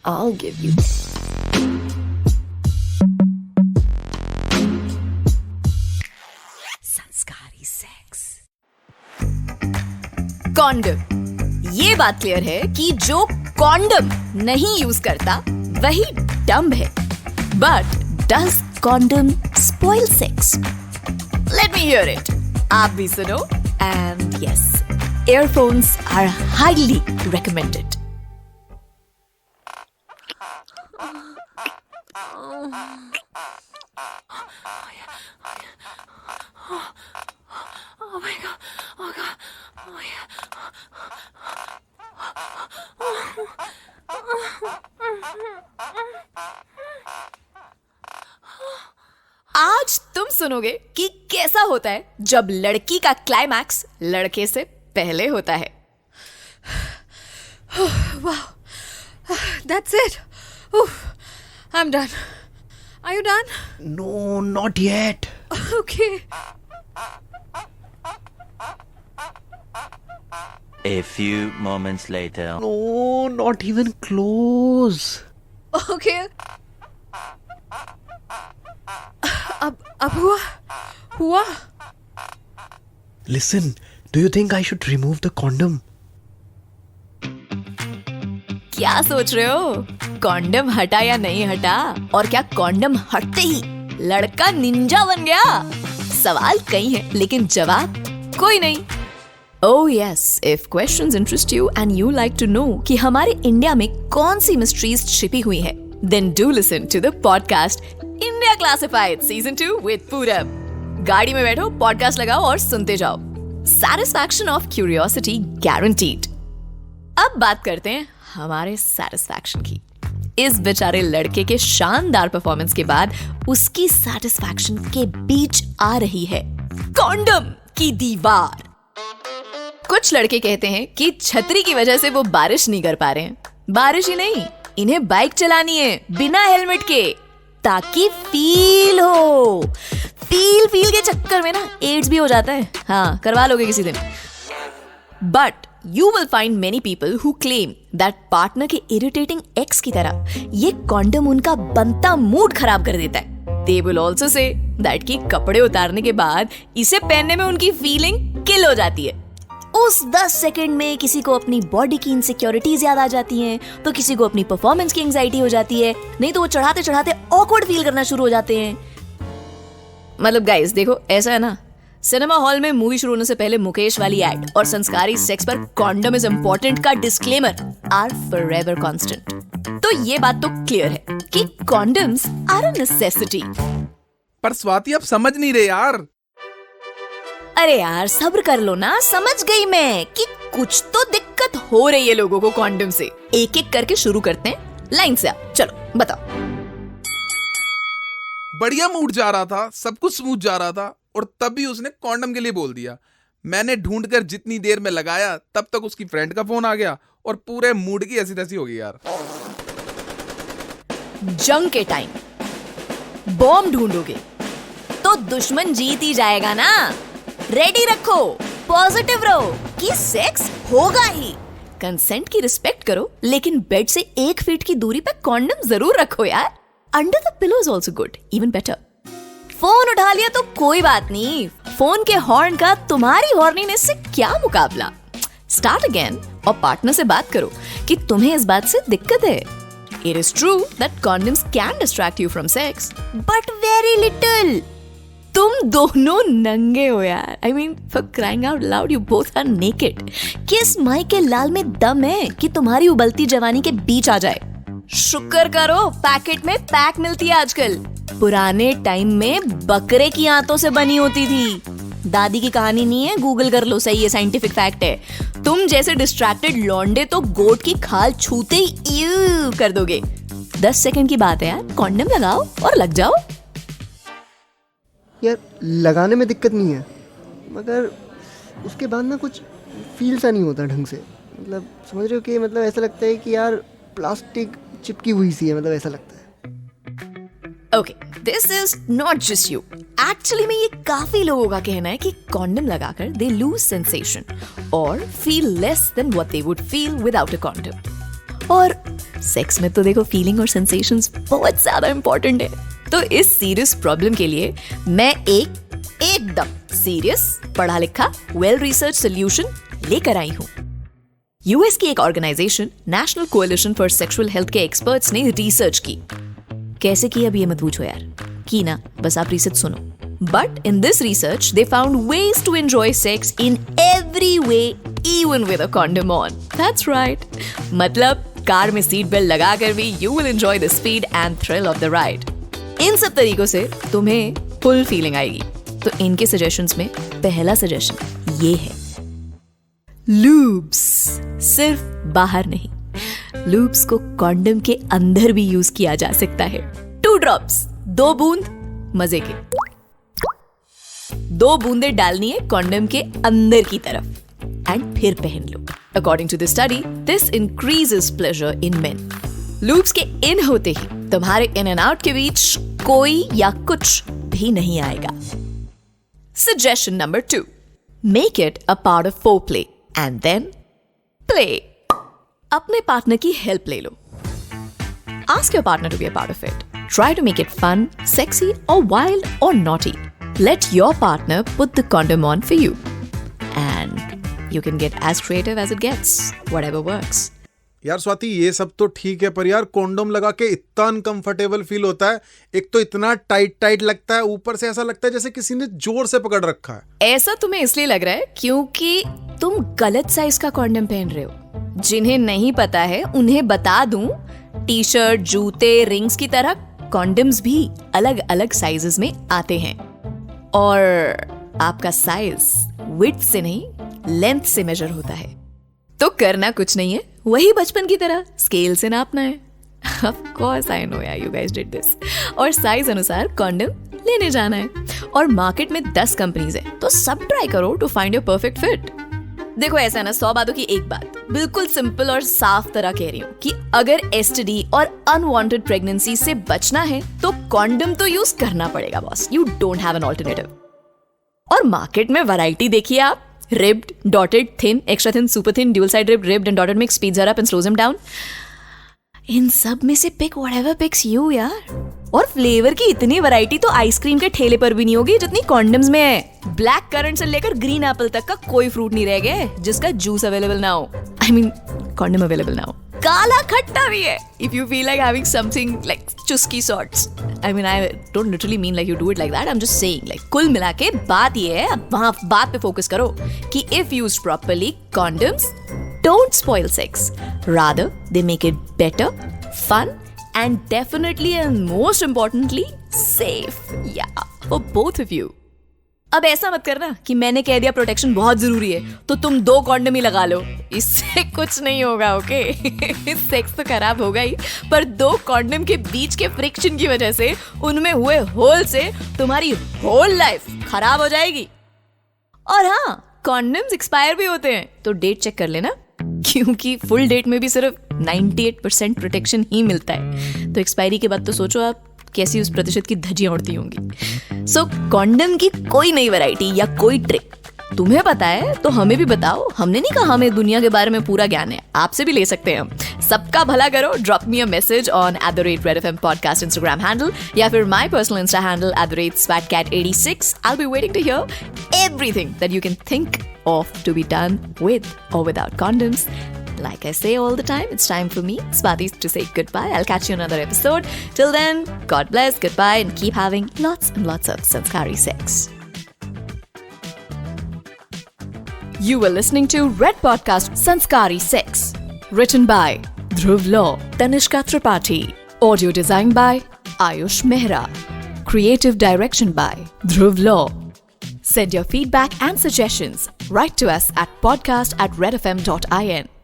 I'll give you. संस्कारी sex. Condom. ये बात क्लियर है कि जो कॉन्डम नहीं यूज करता वही डम्ब है. But does condom spoil sex? Let me here it. आप भी सुनो. And yes, earphones are highly recommended. Oh my god. Oh god. Oh yeah. आज तुम सुनोगे कि कैसा होता है जब लड़की का क्लाइमैक्स लड़के से पहले होता है. Wow. That's it. Oof. I'm done. Are you done? No, not yet. Okay. A few moments later. No, not even close. Okay. अब हुआ? Listen, do you think I should remove the condom? क्या सोच रहे हो? Condom हटा या नहीं हटा? और क्या कॉन्डम हटते ही लड़का निंजा बन गया? सवाल कई हैं, लेकिन जवाब कोई नहीं. Oh yes, if questions interest you and you like to know कि हमारे इंडिया में कौन सी मिस्ट्रीज छिपी हुई हैं, then do listen to the podcast India Classified Season 2 with Purab. गाड़ी में बैठो, पॉडकास्ट लगाओ और सुनते जाओ. Satisfaction of curiosity guaranteed. अब बात करते हैं हमारे सैटिस्फैक्शन की. इस बेचारे लड़के के शानदार परफॉर्मेंस के बाद उसकी सैटिस्फैक्शन के बीच आ रही है कॉन्डम की दीवार. कुछ लड़के कहते हैं कि छतरी की वजह से वो बारिश नहीं कर पा रहे हैं. बारिश ही नहीं, इन्हें बाइक चलानी है बिना हेलमेट के, ताकि फील हो. फील के चक्कर में ना एड्स भी हो जाता है. हाँ, करवा लोगे किसी दिन. But you will find many people who claim that partner के irritating ex की तरह ये कॉन्डम उनका बनता मूड खराब कर देता है. They will also say that कि कपड़े उतारने के बाद इसे पहनने में उनकी फीलिंग किल हो जाती है. उस 10 सेकंड में किसी को अपनी बॉडी की इनसिक्योरिटीज याद आ जाती हैं, तो किसी को अपनी परफॉर्मेंस की एंजाइटी हो जाती है, नहीं तो वो चढ़ाते चढ़ाते ऑकवर्ड फील करना शुरू हो जाते हैं. मतलब गाइस देखो, ऐसा है ना, सिनेमा हॉल में मूवी शुरू होने से पहले मुकेश वाली एड और संस्कारी सेक्स पर कॉन्डम इज इम्पोर्टेंट का डिस्क्लेमर आर फॉरएवर कांस्टेंट. तो ये बात तो क्लियर है कि कॉन्डम्स आर अ नेसेसिटी. पर स्वाति आप समझ नहीं रहे यार. अरे यार सब्र कर लो ना, समझ गई मैं कि कुछ तो दिक्कत हो रही है लोगों को कॉन्डम से. एक एक करके शुरू करते हैं, लाइन से आप. चलो बताओ. बढ़िया मूड जा रहा था, सब कुछ स्मूथ जा रहा था, और तभी उसने कॉन्डम के लिए बोल दिया. मैंने ढूंढकर जितनी देर में लगाया तब तक उसकी फ्रेंड का फोन आ गया और पूरे मूड की ऐसी तैसी हो गई यार. जंग के टाइम बॉम्ब ढूंढोगे तो दुश्मन जीत ही जाएगा ना. रेडी रखो, पॉजिटिव रहो कि सेक्स होगा ही. कंसेंट की रिस्पेक्ट करो, लेकिन बेड से 1 फीट की दूरी पे कॉन्डम जरूर रखो यार. Under the pillow is also good, even better. Phone उठा लिया तो कोई बात नहीं, फोन के हॉर्न का तुम्हारी हॉर्नीनेस से क्या मुकाबला. स्टार्ट अगेन और पार्टनर से बात करो कि तुम्हें इस बात से दिक्कत है. It is true that condoms can distract you from sex, but very little. तुम दोनों नंगे हो यार. I mean, for crying out loud, you both are naked. किस माई के लाल में दम है कि तुम्हारी उबलती जवानी के बीच आ जाए. शुक्र करो पैकेट में पैक मिलती है आजकल. पुराने टाइम में बकरे की आंतों से बनी होती थी. दादी की कहानी नहीं है, गूगल कर लो, सही है, साइंटिफिक फैक्ट है. तुम जैसे डिस्ट्रैक्टेड लौंडे तो गोट की खाल छूते ही इव कर दोगे. 10 सेकंड की बात है यार, कॉन्डम लगाओ और लग जाओ. यार लगाने में दिक्कत नहीं है, मगर उसके बाद ना कुछ फील सा नहीं होता ढंग से. मतलब समझ रहे हो कि मतलब ऐसा लगता है कि यार प्लास्टिक चिपकी हुई सी है, मतलब ऐसा लगता है. Okay, this is not just you. Actually में ये काफी लोगों का कहना है कि कॉन्डम लगाकर they lose sensation or feel less than what they would feel without a condom. और सेक्स में तो देखो फीलिंग और सेंसेशंस बहुत ज्यादा इंपॉर्टेंट है। तो इस सीरियस प्रॉब्लम के लिए मैं एकदम सीरियस, पढ़ा लिखा, वेल रिसर्च सोल्यूशन लेकर आई हूँ। यूएस की एक organisation national coalition for sexual health के एक्सपर्ट्स ने रिसर्च की। कैसे की अब ये मत पूछो यार, की ना, बस आप रिसर्च सुनो। But in this research, they found ways to enjoy sex in every way, even with a condom on. That's right. मतलब कार में सीट बेल्ट लगा कर भी you will enjoy the speed and thrill of the ride. इन सब तरीकों से तुम्हें full feeling आएगी। तो इनके सजेशंस में पहला सजेशन ये है, लूब्स। सिर्फ बाहर नहीं, लूब्स को कॉन्डम के अंदर भी यूज किया जा सकता है। 2 ड्रॉप्स, 2 बूंद मजे के। 2 बूंदे डालनी है कॉन्डम के अंदर की तरफ एंड फिर पहन लो। According to the study, this increases pleasure in men. Lubes के इन होते ही तुम्हारे इन एंड आउट के बीच कोई या कुछ भी नहीं आएगा। Suggestion number 2, make it a part of foreplay and then play. अपने पार्टनर की हेल्प ले लो। Ask your partner to be a part of it. Try to make it fun, sexy, or wild or naughty. Let your partner put the condom on for you. And you can get as creative as it gets. Whatever works. यार स्वाति, ये सब तो ठीक है, पर यार condom लगा के इतना अनकंफर्टेबल फील होता है। एक तो इतना टाइट लगता है, ऊपर से ऐसा लगता है जैसे किसी ने जोर से पकड़ रखा है। ऐसा तुम्हें इसलिए लग रहा है क्योंकि तुम गलत साइज का कॉन्डम पहन रहे हो। जिन्हें नहीं पता है उन्हें बता दूं, टी शर्ट, जूते, रिंग्स की तरह कॉन्डम्स भी अलग अलग साइजेस में आते हैं और आपका साइज विड्थ से नहीं, लेंथ से मेजर होता है। तो करना कुछ नहीं है, वही बचपन की तरह स्केल से नापना है। Of course I know यार, you guys did this. और साइज अनुसार कॉन्डम लेने जाना है। और मार्केट में 10 कंपनीज है, तो सब ट्राई करो to find your perfect fit. देखो ऐसा ना, 100 बातों की एक बात, बिल्कुल सिंपल और साफ तरह कह रही हूँ कि अगर एसटीडी और अनवांटेड प्रेगनेंसी से बचना है तो कॉन्डम तो यूज करना पड़ेगा boss. You don't have an alternative. और मार्केट में वैरायटी देखिए आप, ribbed, dotted, thin, extra thin, super thin, dual side ribbed and dotted mix speeds her up and slows them down. इन सब में से pick whatever picks you यार। और flavour की इतनी वैरायटी तो आइसक्रीम के ठेले पर भी नहीं होगी जितनी कॉन्डम्स में है। ब्लैक करंट से लेकर ग्रीन एप्पल तक का कोई फ्रूट नहीं रह गया जिसका जूस अवेलेबल ना हो। I mean, कॉन्डम अवेलेबल ना हो। काला खट्टा भी है if you feel like having something like चुस्की sorts. I mean, I don't literally mean like you do it like that. I'm just saying like कुल मिला के बात ये है, वहाँ बात पे फोकस करो कि if used properly, condoms don't spoil sex. Rather, they make it better, fun, and definitely and most importantly, safe. Yeah, for both of you. अब ऐसा मत करना कि मैंने कह दिया प्रोटेक्शन बहुत जरूरी है तो तुम 2 कॉन्डम ही लगा लो। इससे कुछ नहीं होगा, ओके? सेक्स तो खराब होगा ही, पर 2 कॉन्डम के बीच के फ्रिक्शन की वजह से उनमें हुए होल से तुम्हारी होल लाइफ खराब हो जाएगी। और हाँ, कॉन्डम्स एक्सपायर भी होते हैं तो डेट चेक कर लेना, क्योंकि फुल डेट में भी सिर्फ 98% प्रोटेक्शन ही मिलता है। तो एक्सपायरी के बाद तो सोचो आप कैसी उस प्रतिशत की धज्जियां उड़ती होंगी। सो कॉन्डम की कोई नई वैरायटी या कोई ट्रिक तुम्हें पता है तो हमें भी बताओ। हमने नहीं कहा हमें दुनिया के बारे में पूरा ज्ञान है, आपसे भी ले सकते हैं हम। सबका भला करो, drop me a message on @redfm podcast Instagram handle या फिर my personal Insta handle @swatcat86. I'll be waiting to hear everything that you can think of to be done with or without condoms. Like I say all the time, it's time for me, Swati, to say goodbye. I'll catch you in another episode. Till then, God bless, goodbye, and keep having lots and lots of sanskari sex. You were listening to Red Podcast Sanskari Sex. Written by Dhruv Law, Tanishka Tripathi. Audio designed by Ayush Mehra. Creative direction by Dhruv Law. Send your feedback and suggestions. Write to us at podcast@redfm.in.